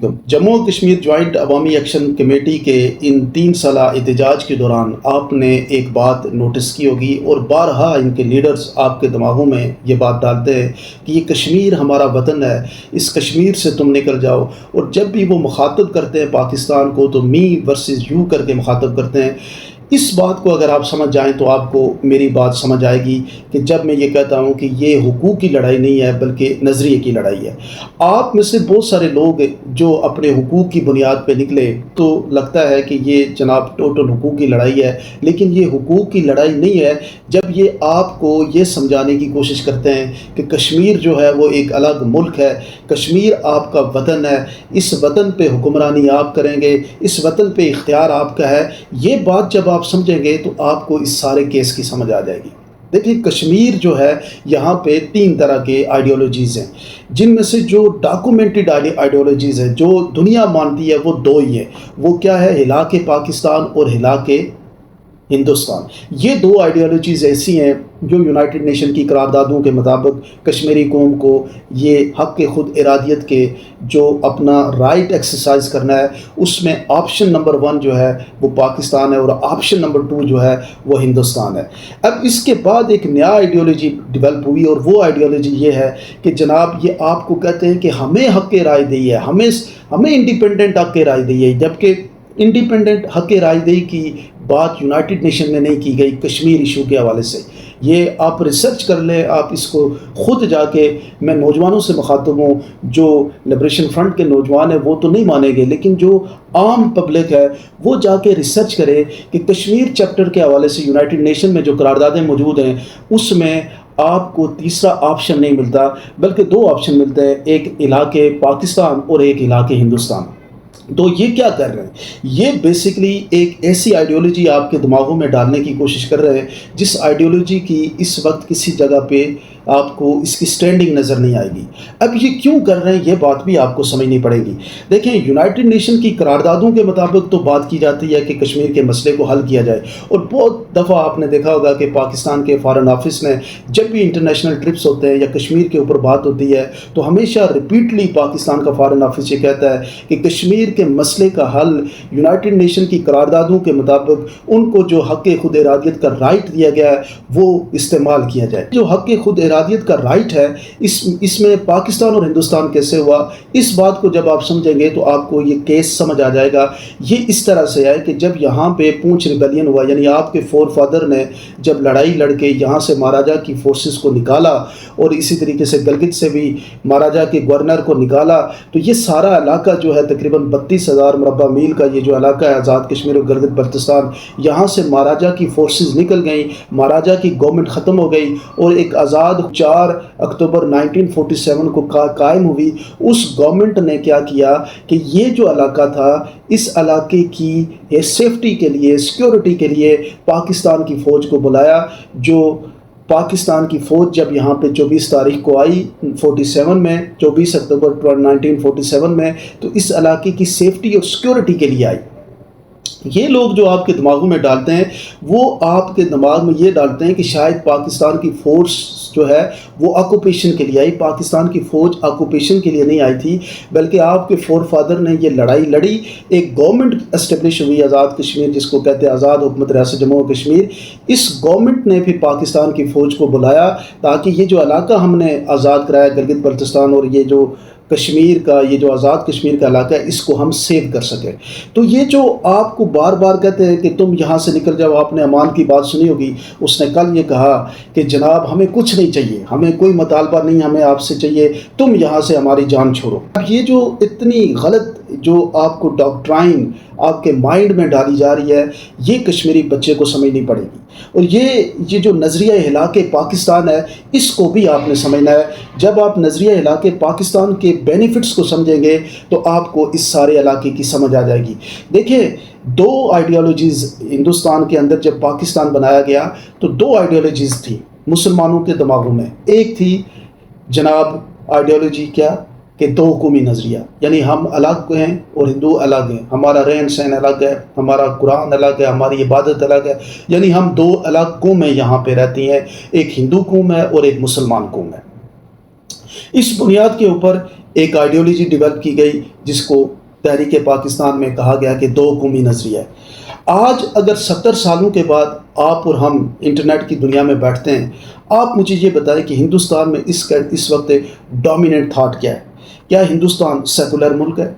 علیکم۔ جموں و کشمیر جوائنٹ عوامی ایکشن کمیٹی کے ان 3 سالہ احتجاج کے دوران آپ نے ایک بات نوٹس کی ہوگی اور بارہا ان کے لیڈرز آپ کے دماغوں میں یہ بات ڈالتے ہیں کہ یہ کشمیر ہمارا وطن ہے، اس کشمیر سے تم نکل جاؤ، اور جب بھی وہ مخاطب کرتے ہیں پاکستان کو تو می ورسز یو کر کے مخاطب کرتے ہیں۔ اس بات کو اگر آپ سمجھ جائیں تو آپ کو میری بات سمجھ آئے گی کہ جب میں یہ کہتا ہوں کہ یہ حقوق کی لڑائی نہیں ہے بلکہ نظریے کی لڑائی ہے۔ آپ میں سے بہت سارے لوگ جو اپنے حقوق کی بنیاد پہ نکلے تو لگتا ہے کہ یہ جناب ٹوٹل حقوق کی لڑائی ہے، لیکن یہ حقوق کی لڑائی نہیں ہے جب یہ آپ کو یہ سمجھانے کی کوشش کرتے ہیں کہ کشمیر جو ہے وہ ایک الگ ملک ہے، کشمیر آپ کا وطن ہے، اس وطن پہ حکمرانی آپ کریں گے، اس وطن پہ اختیار آپ کا ہے۔ یہ بات جب آپ سمجھیں گے تو آپ کو اس سارے کیس کی سمجھ آ جائے گی۔ دیکھیں کشمیر جو ہے یہاں پہ 3 طرح کے آئیڈیالوجیز ہیں، جن میں سے جو ڈاکومنٹڈ آئیڈیالوجیز ہیں جو دنیا مانتی ہے وہ 2 ہی ہیں۔ وہ کیا ہے؟ ہلاک پاکستان اور ہلاک ہندوستان۔ یہ 2 آئیڈیالوجیز ایسی ہیں جو یونائٹڈ نیشن کی قراردادوں کے مطابق کشمیری قوم کو یہ حق خود ارادیت کے جو اپنا رائٹ ایکسرسائز کرنا ہے، اس میں آپشن نمبر 1 جو ہے وہ پاکستان ہے اور آپشن نمبر 2 جو ہے وہ ہندوستان ہے۔ اب اس کے بعد ایک نیا آئیڈیالوجی ڈیولپ ہوئی اور وہ آئیڈیالوجی یہ ہے کہ جناب یہ آپ کو کہتے ہیں کہ ہمیں حق رائے دہی ہے، ہمیں انڈیپینڈنٹ حق رائے دہی ہے، جبکہ انڈیپینڈنٹ حق رائے دہی کی بات یونائٹڈ نیشن میں نہیں کی گئی کشمیر ایشو کے حوالے سے۔ یہ آپ ریسرچ کر لیں، آپ اس کو خود جا کے، میں نوجوانوں سے مخاطب ہوں، جو لبریشن فرنٹ کے نوجوان ہیں وہ تو نہیں مانیں گے، لیکن جو عام پبلک ہے وہ جا کے ریسرچ کرے کہ کشمیر چیپٹر کے حوالے سے یونائٹڈ نیشن میں جو قراردادیں موجود ہیں اس میں آپ کو تیسرا آپشن نہیں ملتا بلکہ 2 آپشن ملتے ہیں، ایک علاقے پاکستان اور ایک علاقے ہندوستان۔ تو یہ کیا کر رہے ہیں؟ یہ بیسیکلی ایک ایسی آئیڈیالوجی آپ کے دماغوں میں ڈالنے کی کوشش کر رہے ہیں جس آئیڈیالوجی کی اس وقت کسی جگہ پہ آپ کو اس کی سٹینڈنگ نظر نہیں آئے گی۔ اب یہ کیوں کر رہے ہیں یہ بات بھی آپ کو سمجھنی پڑے گی۔ دیکھیں یونائٹڈ نیشن کی قراردادوں کے مطابق تو بات کی جاتی ہے کہ کشمیر کے مسئلے کو حل کیا جائے، اور بہت دفعہ آپ نے دیکھا ہوگا کہ پاکستان کے فارن آفس نے جب بھی انٹرنیشنل ٹرپس ہوتے ہیں یا کشمیر کے اوپر بات ہوتی ہے تو ہمیشہ ریپیٹلی پاکستان کا فارن آفس یہ کہتا ہے کہ کشمیر کے مسئلے کا حل یونائٹڈ نیشن کی قراردادوں کے مطابق ان کو جو حق خود ارادیت کا رائٹ دیا گیا ہے وہ استعمال کیا جائے۔ جو حق خود ارادیت کا رائٹ ہے اس میں پاکستان اور ہندوستان کیسے ہوا، اس بات کو جب آپ سمجھیں گے تو آپ کو یہ کیس سمجھ آ جائے گا۔ یہ اس طرح سے ہے کہ جب یہاں پہ پونچھ ریبیلین ہوا، یعنی آپ کے فور فادر نے جب لڑائی لڑ کے یہاں سے مہاراجہ کی فورسز کو نکالا اور اسی طریقے سے گلگت سے بھی مہاراجہ کے گورنر کو نکالا، تو یہ سارا علاقہ جو ہے تقریباً 32,000 مربع میل کا یہ جو علاقہ ہے آزاد کشمیر اور گلگت بلتستان، یہاں سے مہاراجہ کی فورسز نکل گئیں، مہاراجہ کی گورنمنٹ ختم ہو گئی اور ایک آزاد 4 اکتوبر 1947 کو قائم ہوئی۔ اس گورنمنٹ نے کیا کیا کہ یہ جو علاقہ تھا اس علاقے کی سیفٹی کے لیے، سیکیورٹی کے لیے پاکستان کی فوج کو بلایا۔ جو پاکستان کی فوج جب یہاں پہ 24 تاریخ کو آئی 47 میں، 24 اکتوبر 1947 میں، تو اس علاقے کی سیفٹی اور سیکیورٹی کے لیے آئی۔ یہ لوگ جو آپ کے دماغوں میں ڈالتے ہیں وہ آپ کے دماغ میں یہ ڈالتے ہیں کہ شاید پاکستان کی فورس جو ہے وہ آکوپیشن کے لیے آئی۔ پاکستان کی فوج آکوپیشن کے لیے نہیں آئی تھی، بلکہ آپ کے فور فادر نے یہ لڑائی لڑی، ایک گورنمنٹ اسٹیبلش ہوئی آزاد کشمیر جس کو کہتے ہیں آزاد حکومت ریاست جموں و کشمیر۔ اس گورنمنٹ نے بھی پاکستان کی فوج کو بلایا تاکہ یہ جو علاقہ ہم نے آزاد کرایا گلگت بلتستان اور یہ جو کشمیر کا یہ جو آزاد کشمیر کا علاقہ ہے اس کو ہم سیو کر سکیں۔ تو یہ جو آپ کو بار بار کہتے ہیں کہ تم یہاں سے نکل جاؤ، آپ نے امان کی بات سنی ہوگی، اس نے کل یہ کہا کہ جناب ہمیں کچھ نہیں چاہیے، ہمیں کوئی مطالبہ نہیں ہمیں آپ سے چاہیے، تم یہاں سے ہماری جان چھوڑو۔ اب یہ جو اتنی غلط جو آپ کو ڈاکٹرائن آپ کے مائنڈ میں ڈالی جا رہی ہے یہ کشمیری بچے کو سمجھنی پڑے گی، اور یہ جو نظریہ ہلاک پاکستان ہے اس کو بھی آپ نے سمجھنا ہے۔ جب آپ نظریہ ہلاک پاکستان کے بینیفٹس کو سمجھیں گے تو آپ کو اس سارے علاقے کی سمجھ آ جائے گی۔ دیکھیں 2 آئیڈیالوجیز ہندوستان کے اندر جب پاکستان بنایا گیا تو 2 آئیڈیالوجیز تھیں مسلمانوں کے دماغوں میں۔ ایک تھی جناب آئیڈیالوجی کیا کہ 2 قومی نظریہ، یعنی ہم الگ ہیں اور ہندو الگ ہیں، ہمارا رہن سہن الگ ہے، ہمارا قرآن الگ ہے، ہماری عبادت الگ ہے، یعنی ہم 2 الگ قومیں یہاں پہ رہتی ہیں، ایک ہندو قوم ہے اور ایک مسلمان قوم ہے۔ اس بنیاد کے اوپر ایک آئیڈیالوجی ڈیولپ کی گئی جس کو تحریک پاکستان میں کہا گیا کہ دو قومی نظریہ ہے۔ آج اگر 70 سالوں کے بعد آپ اور ہم انٹرنیٹ کی دنیا میں بیٹھتے ہیں، آپ مجھے یہ بتائیں کہ ہندوستان میں اس وقت ڈومیننٹ تھاٹ کیا ہے؟ کیا ہندوستان سیکولر ملک ہے؟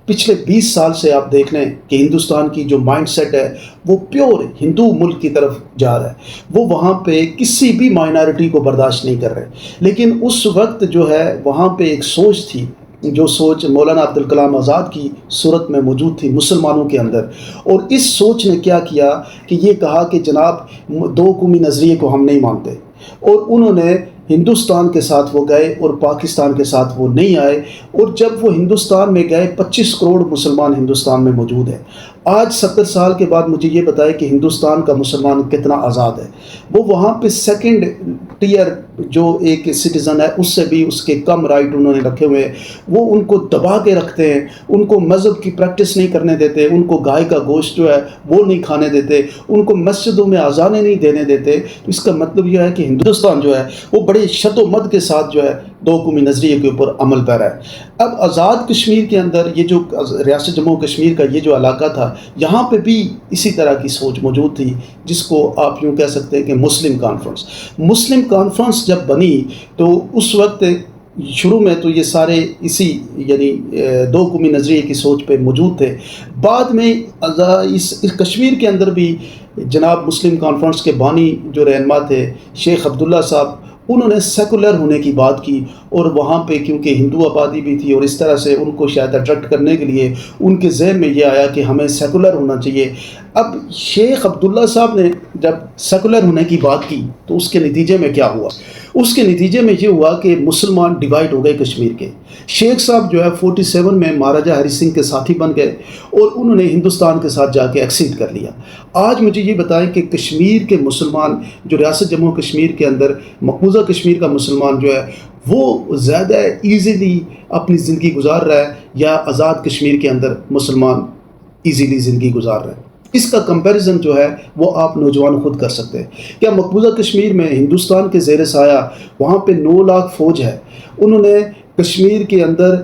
پچھلے 20 سال سے آپ دیکھ لیں کہ ہندوستان کی جو مائنڈ سیٹ ہے وہ پیور ہندو ملک کی طرف جا رہا ہے، وہ وہاں پہ کسی بھی مائنارٹی کو برداشت نہیں کر رہے۔ لیکن اس وقت جو ہے وہاں پہ ایک سوچ تھی، جو سوچ مولانا عبدالکلام آزاد کی صورت میں موجود تھی مسلمانوں کے اندر، اور اس سوچ نے کیا کیا کہ یہ کہا کہ جناب دو قومی نظریے کو ہم نہیں مانتے، اور انہوں نے ہندوستان کے ساتھ وہ گئے اور پاکستان کے ساتھ وہ نہیں آئے۔ اور جب وہ ہندوستان میں گئے 25 کروڑ مسلمان ہندوستان میں موجود ہیں۔ آج 70 سال کے بعد مجھے یہ بتائے کہ ہندوستان کا مسلمان کتنا آزاد ہے۔ وہ وہاں پہ سیکنڈ ٹیئر جو ایک سٹیزن ہے اس سے بھی اس کے کم رائٹ انہوں نے رکھے ہوئے ہیں۔ وہ ان کو دبا کے رکھتے ہیں، ان کو مذہب کی پریکٹس نہیں کرنے دیتے، ان کو گائے کا گوشت جو ہے وہ نہیں کھانے دیتے، ان کو مسجدوں میں اذانیں نہیں دینے دیتے۔ تو اس کا مطلب یہ ہے کہ ہندوستان جو ہے وہ بڑے شد و مد کے ساتھ جو ہے دو قومی نظریے کے اوپر عمل پیرا ہے۔ اب آزاد کشمیر کے اندر یہ جو ریاست جموں کشمیر کا یہ جو علاقہ تھا، یہاں پہ بھی اسی طرح کی سوچ موجود تھی، جس کو آپ یوں کہہ سکتے ہیں کہ مسلم کانفرنس جب بنی تو اس وقت شروع میں تو یہ سارے اسی یعنی دو قومی نظریے کی سوچ پہ موجود تھے۔ بعد میں اس کشمیر کے اندر بھی جناب مسلم کانفرنس کے بانی جو رہنما تھے شیخ عبداللہ صاحب، انہوں نے سیکولر ہونے کی بات کی، اور وہاں پہ کیونکہ ہندو آبادی بھی تھی اور اس طرح سے ان کو شاید اٹریکٹ کرنے کے لیے ان کے ذہن میں یہ آیا کہ ہمیں سیکولر ہونا چاہیے۔ اب شیخ عبداللہ صاحب نے جب سیکولر ہونے کی بات کی تو اس کے نتیجے میں کیا ہوا؟ اس کے نتیجے میں یہ ہوا کہ مسلمان ڈیوائیڈ ہو گئے کشمیر کے۔ شیخ صاحب جو ہے 47 میں مہاراجہ ہری سنگھ کے ساتھی بن گئے اور انہوں نے ہندوستان کے ساتھ جا کے ایکسیڈ کر لیا۔ آج مجھے یہ بتائیں کہ کشمیر کے مسلمان جو ریاست جموں کشمیر کے اندر مقبوضہ کشمیر کا مسلمان جو ہے وہ زیادہ ایزیلی اپنی زندگی گزار رہا ہے یا آزاد کشمیر کے اندر مسلمان ایزیلی زندگی گزار رہا ہے؟ اس کا کمپیریزن جو ہے وہ آپ نوجوان خود کر سکتے ہیں۔ کیا مقبوضہ کشمیر میں ہندوستان کے زیر سایہ وہاں پہ 9 لاکھ فوج ہے، انہوں نے کشمیر کے اندر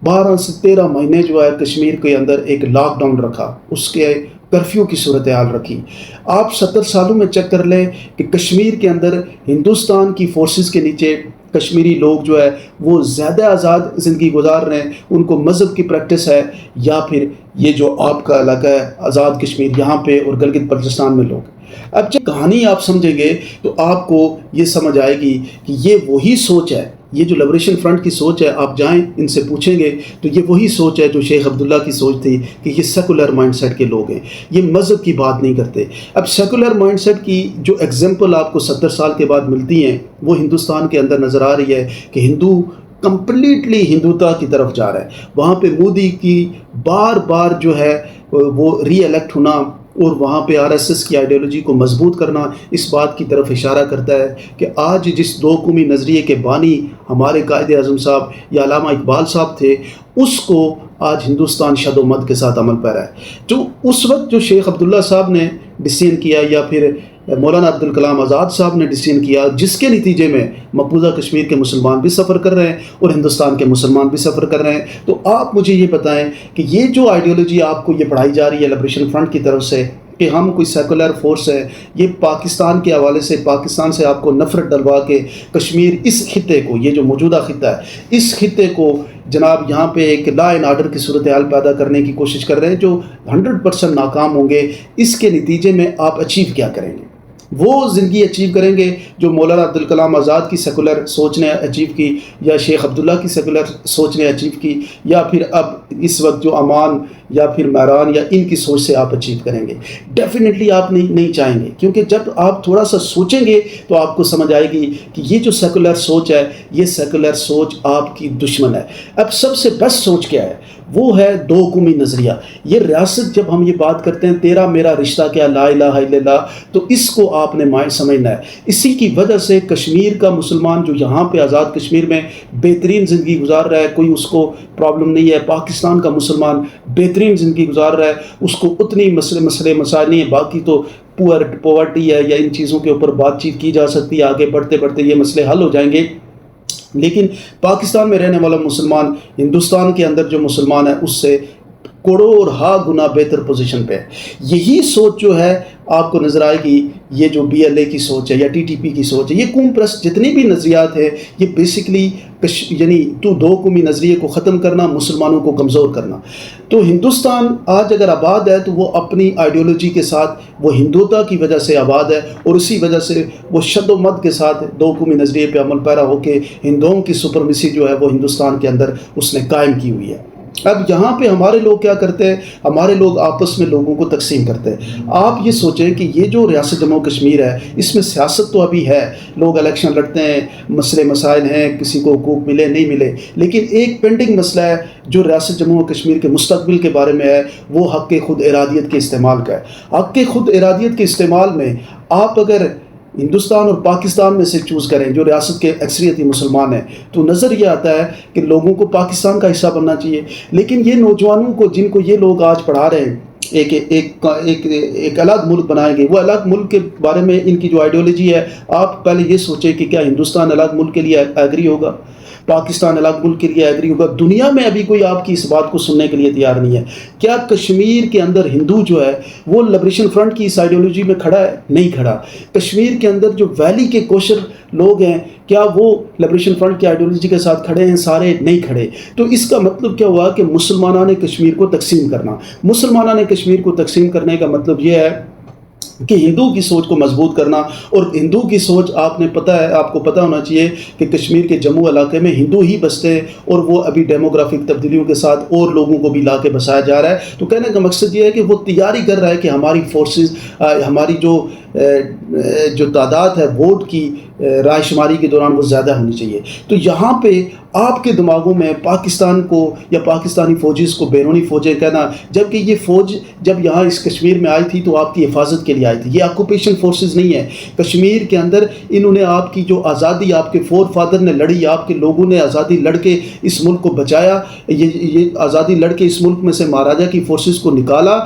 12 سے 13 مہینے جو ہے کشمیر کے اندر ایک لاک ڈاؤن رکھا، اس کے کرفیو کی صورتحال رکھی۔ آپ 70 سالوں میں چیک کر لیں کہ کشمیر کے اندر ہندوستان کی فورسز کے نیچے کشمیری لوگ جو ہے وہ زیادہ آزاد زندگی گزار رہے ہیں، ان کو مذہب کی پریکٹس ہے، یا پھر یہ جو آپ کا علاقہ ہے آزاد کشمیر یہاں پہ اور گلگت بلتستان میں لوگ۔ اب جب کہانی آپ سمجھیں گے تو آپ کو یہ سمجھ آئے گی کہ یہ وہی سوچ ہے، یہ جو لبریشن فرنٹ کی سوچ ہے، آپ جائیں ان سے پوچھیں گے تو یہ وہی سوچ ہے جو شیخ عبداللہ کی سوچ تھی کہ یہ سیکولر مائنڈ سیٹ کے لوگ ہیں، یہ مذہب کی بات نہیں کرتے۔ اب سیکولر مائنڈ سیٹ کی جو ایگزامپل آپ کو 70 سال کے بعد ملتی ہیں وہ ہندوستان کے اندر نظر آ رہی ہے کہ ہندو کمپلیٹلی ہندوتا کی طرف جا رہا ہے۔ وہاں پہ مودی کی بار بار جو ہے وہ ری الیکٹ ہونا اور وہاں پہ RSS کی آئیڈیالوجی کو مضبوط کرنا اس بات کی طرف اشارہ کرتا ہے کہ آج جس دو قومی نظریے کے بانی ہمارے قائد اعظم صاحب یا علامہ اقبال صاحب تھے، اس کو آج ہندوستان شد و مد کے ساتھ عمل پیرا ہے۔ جو اس وقت جو شیخ عبداللہ صاحب نے ڈیسیژن کیا یا پھر مولانا عبدالکلام آزاد صاحب نے ڈیسیژن کیا، جس کے نتیجے میں مقبوضہ کشمیر کے مسلمان بھی سفر کر رہے ہیں اور ہندوستان کے مسلمان بھی سفر کر رہے ہیں، تو آپ مجھے یہ بتائیں کہ یہ جو آئیڈیالوجی آپ کو یہ پڑھائی جا رہی ہے لبریشن فرنٹ کی طرف سے کہ ہم کوئی سیکولر فورس ہے، یہ پاکستان کے حوالے سے پاکستان سے آپ کو نفرت ڈلوا کے کشمیر اس خطے کو، یہ جو موجودہ خطہ ہے اس خطے کو جناب یہاں پہ ایک لا اینڈ آرڈر کی صورتحال پیدا کرنے کی کوشش کر رہے ہیں جو 100% ناکام ہوں گے۔ اس کے نتیجے میں آپ اچیو کیا کریں گے؟ وہ زندگی اچیو کریں گے جو مولانا عبدالکلام آزاد کی سیکولر سوچ نے اچیو کی، یا شیخ عبداللہ کی سیکولر سوچ نے اچیو کی، یا پھر اب اس وقت جو امان یا پھر مہران یا ان کی سوچ سے آپ اچیو کریں گے؟ ڈیفینیٹلی آپ نہیں چاہیں گے، کیونکہ جب آپ تھوڑا سا سوچیں گے تو آپ کو سمجھ آئے گی کہ یہ جو سیکولر سوچ ہے یہ سیکولر سوچ آپ کی دشمن ہے۔ اب سب سے بیسٹ سوچ کیا ہے؟ وہ ہے دو قومی نظریہ۔ یہ ریاست جب ہم یہ بات کرتے ہیں تیرا میرا رشتہ کیا لا الہ الا اللہ، تو اس کو آپ نے مائنڈ سمجھنا ہے۔ اسی کی وجہ سے کشمیر کا مسلمان جو یہاں پہ آزاد کشمیر میں بہترین زندگی گزار رہا ہے، کوئی اس کو پرابلم نہیں ہے۔ پاکستان کا مسلمان بہترین زندگی گزار رہا ہے، اس کو اتنی مسائل نہیں ہے۔ باقی تو پاورٹی ہے یا ان چیزوں کے اوپر بات چیت کی جا سکتی ہے، آگے بڑھتے بڑھتے یہ مسئلے حل ہو جائیں گے۔ لیکن پاکستان میں رہنے والا مسلمان ہندوستان کے اندر جو مسلمان ہے اس سے کروڑوں اور ہا گنا بہتر پوزیشن پہ ہے. یہی سوچ جو ہے آپ کو نظر آئے گی، یہ جو بی ایل اے کی سوچ ہے یا ٹی ٹی پی کی سوچ ہے، یہ قوم پرست جتنی بھی نظریات ہیں، یہ بیسکلی یعنی تو دو قومی نظریے کو ختم کرنا، مسلمانوں کو کمزور کرنا. تو ہندوستان آج اگر آباد ہے تو وہ اپنی آئیڈیالوجی کے ساتھ، وہ ہندوتا کی وجہ سے آباد ہے، اور اسی وجہ سے وہ شد و مد کے ساتھ دو قومی نظریے پہ عمل پیرا ہو کے ہندوؤں کی سپرمیسی جو ہے وہ ہندوستان کے اندر اس نے قائم کی ہوئی ہے. اب یہاں پہ ہمارے لوگ کیا کرتے ہیں؟ ہمارے لوگ آپس میں لوگوں کو تقسیم کرتے ہیں. آپ یہ سوچیں کہ یہ جو ریاست جموں کشمیر ہے اس میں سیاست تو ابھی ہے، لوگ الیکشن لڑتے ہیں، مسئلے مسائل ہیں، کسی کو حقوق ملے نہیں ملے، لیکن ایک پینڈنگ مسئلہ ہے جو ریاست جموں کشمیر کے مستقبل کے بارے میں ہے، وہ حق خود ارادیت کے استعمال کا ہے. حق خود ارادیت کے استعمال میں آپ اگر ہندوستان اور پاکستان میں سے چوز کریں جو ریاست کے اکثریتی مسلمان ہیں، تو نظر یہ آتا ہے کہ لوگوں کو پاکستان کا حصہ بننا چاہیے. لیکن یہ نوجوانوں کو، جن کو یہ لوگ آج پڑھا رہے ہیں ایک الگ ملک بنائیں گے، وہ الگ ملک کے بارے میں ان کی جو آئیڈیالوجی ہے، آپ پہلے یہ سوچیں کہ کیا ہندوستان الگ ملک کے لیے ایگری ہوگا؟ پاکستان الگ ملک کے لیے ایگری ہوگا؟ دنیا میں ابھی کوئی آپ کی اس بات کو سننے کے لیے تیار نہیں ہے. کیا کشمیر کے اندر ہندو جو ہے وہ لبریشن فرنٹ کی اس آئیڈیالوجی میں کھڑا ہے؟ نہیں کھڑا. کشمیر کے اندر جو ویلی کے کوشر لوگ ہیں، کیا وہ لبریشن فرنٹ کی آئیڈیالوجی کے ساتھ کھڑے ہیں؟ سارے نہیں کھڑے. تو اس کا مطلب کیا ہوا کہ مسلمانوں نے کشمیر کو تقسیم کرنا. مسلمانوں نے کشمیر کو تقسیم کرنے کا مطلب یہ ہے کہ ہندو کی سوچ کو مضبوط کرنا. اور ہندو کی سوچ آپ کو پتہ ہونا چاہیے کہ کشمیر کے جموں علاقے میں ہندو ہی بستے ہیں، اور وہ ابھی ڈیموگرافک تبدیلیوں کے ساتھ اور لوگوں کو بھی لا کے بسایا جا رہا ہے. تو کہنے کا مقصد یہ ہے کہ وہ تیاری کر رہا ہے کہ ہماری فورسز، ہماری جو تعداد ہے ووٹ کی رائے شماری کے دوران وہ زیادہ ہونی چاہیے. تو یہاں پہ آپ کے دماغوں میں پاکستان کو یا پاکستانی فوجیز کو بیرونی فوجیں کہنا، جبکہ یہ فوج جب یہاں اس کشمیر میں آئی تھی تو آپ کی حفاظت کے لیے آئی تھی. یہ آکوپیشن فورسز نہیں ہے. کشمیر کے اندر انہوں نے آپ کی جو آزادی آپ کے فور فادر نے لڑی، آپ کے لوگوں نے آزادی لڑ کے اس ملک کو بچایا، یہ آزادی لڑ کے اس ملک میں سے مہاراجہ کی فورسز کو نکالا.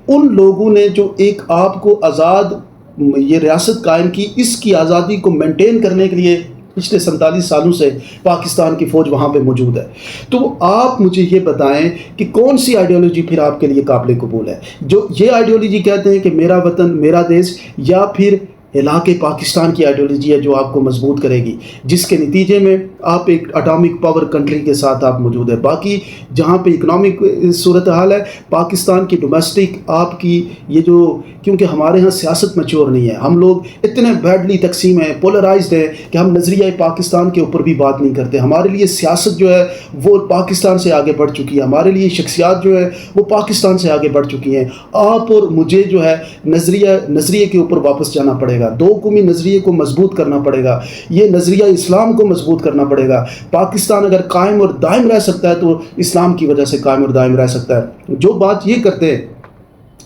ان لوگوں نے جو ایک آپ کو آزاد یہ ریاست قائم کی، اس کی آزادی کو مینٹین کرنے کے لیے پچھلے 47 سالوں سے پاکستان کی فوج وہاں پہ موجود ہے. تو آپ مجھے یہ بتائیں کہ کون سی آئیڈیالوجی پھر آپ کے لیے قابل قبول ہے؟ جو یہ آئیڈیالوجی کہتے ہیں کہ میرا وطن میرا دیش، یا پھر علاقے پاکستان کی آئیڈیالوجی ہے جو آپ کو مضبوط کرے گی، جس کے نتیجے میں آپ ایک اٹامک پاور کنٹری کے ساتھ آپ موجود ہیں. باقی جہاں پہ اکنامک صورتحال ہے پاکستان کی ڈومیسٹک آپ کی یہ جو، کیونکہ ہمارے ہاں سیاست میچور نہیں ہے، ہم لوگ اتنے بیڈلی تقسیم ہیں، پولرائزڈ ہیں کہ ہم نظریہ پاکستان کے اوپر بھی بات نہیں کرتے. ہمارے لیے سیاست جو ہے وہ پاکستان سے آگے بڑھ چکی ہے، ہمارے لیے شخصیات جو ہے وہ پاکستان سے آگے بڑھ چکی ہیں. آپ اور مجھے جو ہے نظریے کے اوپر واپس جانا پڑے گا. دو قومی نظریے کو مضبوط کرنا پڑے گا. یہ نظریہ اسلام کو مضبوط کرنا پڑے گا. پاکستان اگر قائم اور دائم رہ سکتا ہے تو اسلام کی وجہ سے قائم اور دائم رہ سکتا ہے. جو بات یہ کرتے ہیں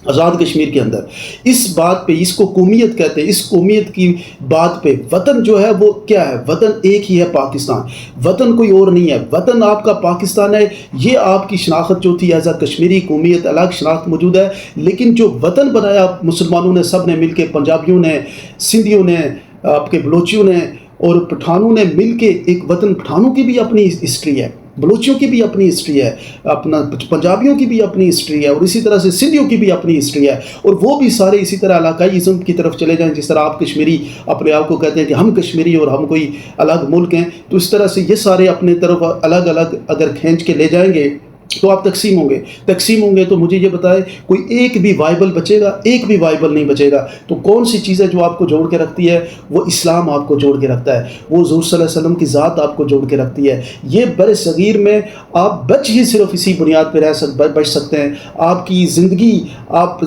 آزاد کشمیر کے اندر، اس بات پہ، اس کو قومیت کہتے ہیں، اس قومیت کی بات پہ وطن جو ہے وہ کیا ہے؟ وطن ایک ہی ہے، پاکستان. وطن کوئی اور نہیں ہے. وطن آپ کا پاکستان ہے. یہ آپ کی شناخت جو تھی ایز اے کشمیری قومیت، الگ شناخت موجود ہے. لیکن جو وطن بنایا مسلمانوں نے، سب نے مل کے، پنجابیوں نے، سندھیوں نے، آپ کے بلوچیوں نے اور پٹھانوں نے مل کے ایک وطن. پٹھانوں کی بھی اپنی ہسٹری ہے، بلوچیوں کی بھی اپنی ہسٹری ہے، اپنا پنجابیوں کی بھی اپنی ہسٹری ہے، اور اسی طرح سے سندھیوں کی بھی اپنی ہسٹری ہے. اور وہ بھی سارے اسی طرح علاقائی ازم کی طرف چلے جائیں. جس طرح آپ کشمیری اپنے آپ کو کہتے ہیں کہ ہم کشمیری اور ہم کوئی الگ ملک ہیں، تو اس طرح سے یہ سارے اپنے طرف الگ الگ اگر کھینچ کے لے جائیں گے تو آپ تقسیم ہوں گے. تو مجھے یہ بتائے کوئی ایک بھی وائبل بچے گا؟ ایک بھی وائبل نہیں بچے گا. تو کون سی چیز ہے جو آپ کو جوڑ کے رکھتی ہے؟ وہ اسلام آپ کو جوڑ کے رکھتا ہے، وہ حضور صلی اللہ علیہ وسلم کی ذات آپ کو جوڑ کے رکھتی ہے. یہ بر صغیر میں آپ بچ ہی صرف اسی بنیاد پہ بچ سکتے ہیں. آپ کی زندگی آپ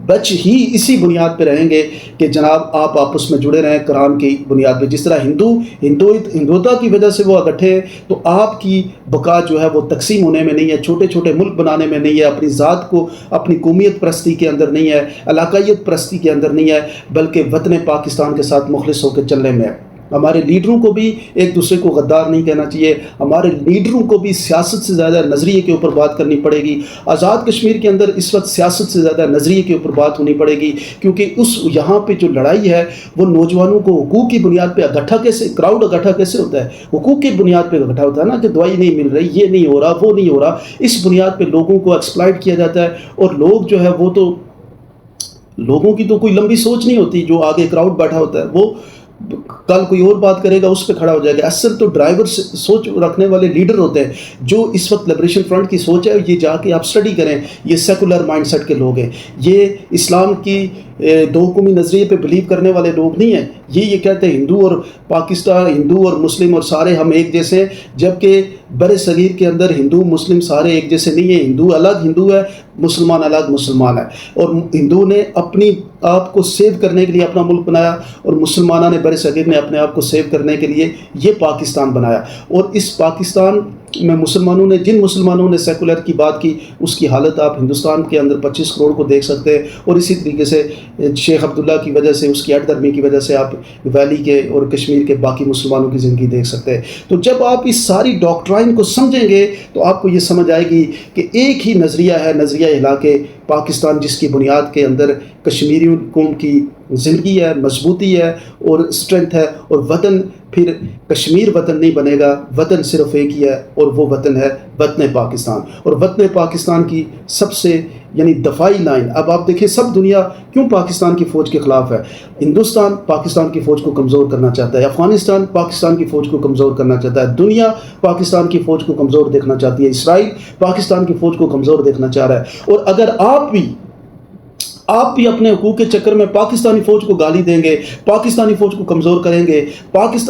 بچ ہی اسی بنیاد پہ رہیں گے کہ جناب آپ آپس میں جڑے رہیں قرآن کی بنیاد پہ. جس طرح ہندوتا کی وجہ سے وہ اکٹھے ہیں، تو آپ کی بقا جو ہے وہ تقسیم ہونے میں نہیں ہے، چھوٹے چھوٹے ملک بنانے میں نہیں ہے، اپنی ذات کو، اپنی قومیت پرستی کے اندر نہیں ہے، علاقائیت پرستی کے اندر نہیں ہے، بلکہ وطن پاکستان کے ساتھ مخلص ہو کے چلنے میں ہے. ہمارے لیڈروں کو بھی ایک دوسرے کو غدار نہیں کہنا چاہیے، ہمارے لیڈروں کو بھی سیاست سے زیادہ نظریے کے اوپر بات کرنی پڑے گی۔ آزاد کشمیر کے اندر اس وقت سیاست سے زیادہ نظریے کے اوپر بات ہونی پڑے گی، کیونکہ یہاں پہ جو لڑائی ہے وہ نوجوانوں کو حقوق کی بنیاد پہ کراؤڈ اکٹھا کیسے ہوتا ہے؟ حقوق کی بنیاد پہ اکٹھا ہوتا ہے نا، کہ دوائی نہیں مل رہی، یہ نہیں ہو رہا، وہ نہیں ہو رہا، اس بنیاد پہ لوگوں کو ایکسپلائٹ کیا جاتا ہے، اور لوگ جو ہے وہ تو لوگوں کی تو کوئی لمبی سوچ نہیں ہوتی، جو آگے کراؤڈ بیٹھا ہوتا ہے وہ کل کوئی اور بات کرے گا اس پہ کھڑا ہو جائے گا۔ اصل تو ڈرائیور سوچ رکھنے والے لیڈر ہوتے ہیں، جو اس وقت لبریشن فرنٹ کی سوچ ہے، یہ جا کے آپ اسٹڈی کریں، یہ سیکولر مائنڈ سیٹ کے لوگ ہیں، یہ اسلام کی دو قومی نظریے پہ بلیو کرنے والے لوگ نہیں ہیں۔ یہ کہتے ہیں ہندو اور پاکستان، ہندو اور مسلم اور سارے ہم ایک جیسے ہیں، جبکہ بر صغیر کے اندر ہندو مسلم سارے ایک جیسے نہیں ہیں۔ ہندو الگ ہندو ہے، مسلمان الگ مسلمان ہے، اور ہندو نے اپنی آپ کو سیو کرنے کے لیے اپنا ملک بنایا، اور مسلمانوں نے بر صغیر نے اپنے آپ کو سیو کرنے کے لیے یہ پاکستان بنایا۔ اور اس پاکستان میں جن مسلمانوں نے سیکولر کی بات کی، اس کی حالت آپ ہندوستان کے اندر 25 کروڑ کو دیکھ سکتے ہیں، اور اسی طریقے سے شیخ عبداللہ کی وجہ سے، اس کی ہٹ درمی کی وجہ سے آپ ویلی کے اور کشمیر کے باقی مسلمانوں کی زندگی دیکھ سکتے ہیں۔ تو جب آپ اس ساری ڈاکٹرائن کو سمجھیں گے تو آپ کو یہ سمجھ آئے گی کہ ایک ہی نظریہ ہے، نظریہ علاقے پاکستان، جس کی بنیاد کے اندر کشمیری قوم کی زندگی ہے، مضبوطی ہے اور اسٹرینتھ ہے، اور وطن پھر کشمیر وطن نہیں بنے گا، وطن صرف ایک ہی ہے، اور وہ وطن ہے وطن پاکستان۔ اور وطن پاکستان کی سب سے دفاعی لائن، اب آپ دیکھیں سب دنیا کیوں پاکستان کی فوج کے خلاف ہے؟ ہندوستان پاکستان کی فوج کو کمزور کرنا چاہتا ہے، افغانستان پاکستان کی فوج کو کمزور کرنا چاہتا ہے، دنیا پاکستان کی فوج کو کمزور دیکھنا چاہتی ہے، اسرائیل پاکستان کی فوج کو کمزور دیکھنا چاہ رہا ہے۔ اور اگر آپ بھی اپنے حقوق کے چکر میں پاکستانی فوج کو گالی دیں گے، پاکستانی فوج کو کمزور کریں گے،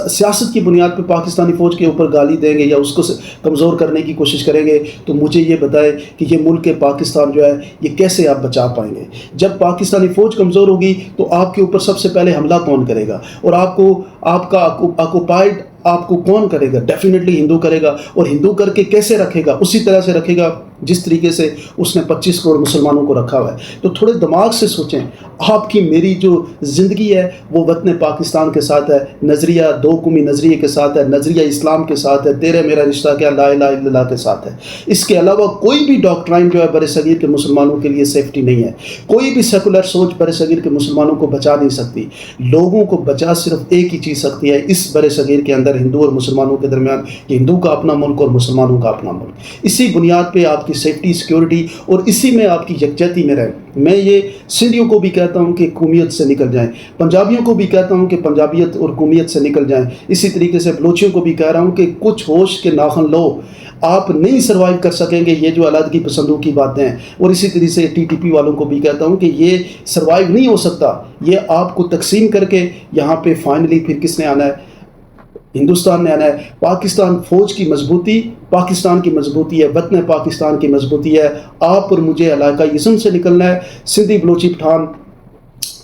سیاست کی بنیاد پہ پاکستانی فوج کے اوپر گالی دیں گے یا اس کو کمزور کرنے کی کوشش کریں گے، تو مجھے یہ بتائیں کہ یہ ملک پاکستان جو ہے یہ کیسے آپ بچا پائیں گے؟ جب پاکستانی فوج کمزور ہوگی تو آپ کے اوپر سب سے پہلے حملہ کون کرے گا؟ اور آپ کا آکوپائڈ آپ کو کون کرے گا؟ ڈیفینیٹلی ہندو کرے گا، اور ہندو کر کے کیسے رکھے گا؟ اسی طرح سے رکھے گا جس طریقے سے اس نے 25 کروڑ مسلمانوں کو رکھا ہوا ہے۔ تو تھوڑے دماغ سے سوچیں، آپ کی میری جو زندگی ہے وہ وطن پاکستان کے ساتھ ہے، نظریہ دو قومی نظریے کے ساتھ ہے، نظریہ اسلام کے ساتھ ہے، تیرے میرا رشتہ کیا لا الہ الا اللہ کے ساتھ ہے۔ اس کے علاوہ کوئی بھی ڈاکٹرائن جو ہے بر صغیر کے مسلمانوں کے لیے سیفٹی نہیں ہے، کوئی بھی سیکولر سوچ بر صغیر کے مسلمانوں کو بچا نہیں سکتی۔ لوگوں کو بچا صرف ایک ہی چیز سکتی ہے اس بر صغیر کے اندر، ہندو اور مسلمانوں کے درمیان، کہ ہندو کا اپنا ملک اور مسلمانوں کا اپنا ملک۔ اسی بنیاد پہ آپ کی سیفٹی، سیکیورٹی، اور اسی میں آپ کی یکجہتی میں رہیں۔ میں یہ سندھیوں کو بھی کہتا ہوں کہ قومیت سے نکل جائیں، پنجابیوں کو بھی کہتا ہوں کہ پنجابیت اور قومیت سے نکل جائیں، اسی طریقے سے بلوچیوں کو بھی کہہ رہا ہوں کہ کچھ ہوش کے ناخن لو، آپ نہیں سروائیو کر سکیں گے یہ جو علیحدگی پسندوں کی باتیں ہیں۔ اور اسی طریقے سے ٹی ٹی پی والوں کو بھی کہتا ہوں کہ یہ سروائیو نہیں ہو سکتا، یہ آپ کو تقسیم کر کے یہاں پہ فائنلی پھر کس نے آنا ہے؟ ہندوستان نے آنا ہے۔ پاکستان فوج کی مضبوطی پاکستان کی مضبوطی ہے، وطن پاکستان کی مضبوطی ہے۔ آپ اور مجھے علاقائی ازم سے نکلنا ہے، سندھی، بلوچی، پٹھان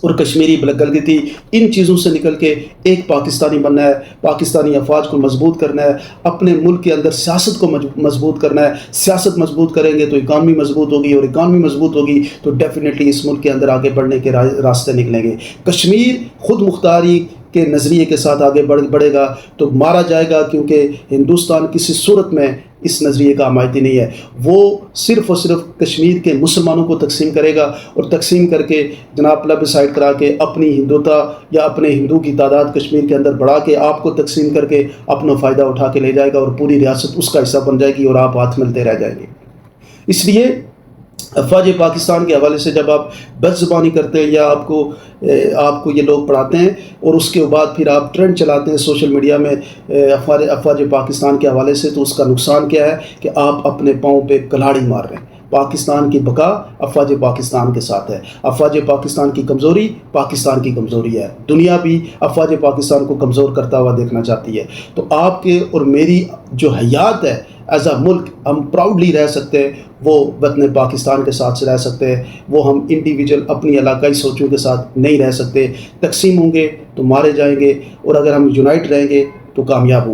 اور کشمیری، گلگتی، ان چیزوں سے نکل کے ایک پاکستانی بننا ہے، پاکستانی افواج کو مضبوط کرنا ہے، اپنے ملک کے اندر سیاست کو مضبوط کرنا ہے۔ سیاست مضبوط کریں گے تو اکانومی مضبوط ہوگی، اور اکانومی مضبوط ہوگی تو ڈیفینیٹلی اس ملک کے اندر آگے بڑھنے کے راستے نکلیں گے۔ کشمیر خود مختاری کے نظریے کے ساتھ آگے بڑھے گا تو مارا جائے گا، کیونکہ ہندوستان کسی صورت میں اس نظریے کا حمایتی نہیں ہے۔ وہ صرف اور صرف کشمیر کے مسلمانوں کو تقسیم کرے گا، اور تقسیم کر کے جناب پلبسائڈ کرا کے اپنی ہندوتا یا اپنے ہندو کی تعداد کشمیر کے اندر بڑھا کے آپ کو تقسیم کر کے اپنا فائدہ اٹھا کے لے جائے گا، اور پوری ریاست اس کا حصہ بن جائے گی، اور آپ ہاتھ ملتے رہ جائیں گے۔ اس لیے افواج پاکستان کے حوالے سے جب آپ بد زبانی کرتے ہیں یا آپ کو یہ لوگ پڑھاتے ہیں، اور اس کے بعد پھر آپ ٹرینڈ چلاتے ہیں سوشل میڈیا میں افواج پاکستان کے حوالے سے، تو اس کا نقصان کیا ہے کہ آپ اپنے پاؤں پہ کلاڑی مار رہے ہیں۔ پاکستان کی بقا افواج پاکستان کے ساتھ ہے، افواج پاکستان کی کمزوری پاکستان کی کمزوری ہے، دنیا بھی افواج پاکستان کو کمزور کرتا ہوا دیکھنا چاہتی ہے۔ تو آپ کے اور میری جو حیات ہے ایز اے ملک، ہم پراؤڈلی رہ سکتے ہیں، وہ وطن پاکستان کے ساتھ سے رہ سکتے ہیں، وہ ہم انڈیویجول اپنی علاقائی سوچوں کے ساتھ نہیں رہ سکتے۔ تقسیم ہوں گے تو مارے جائیں گے، اور اگر ہم یونائٹ رہیں گے تو کامیاب ہوں گے۔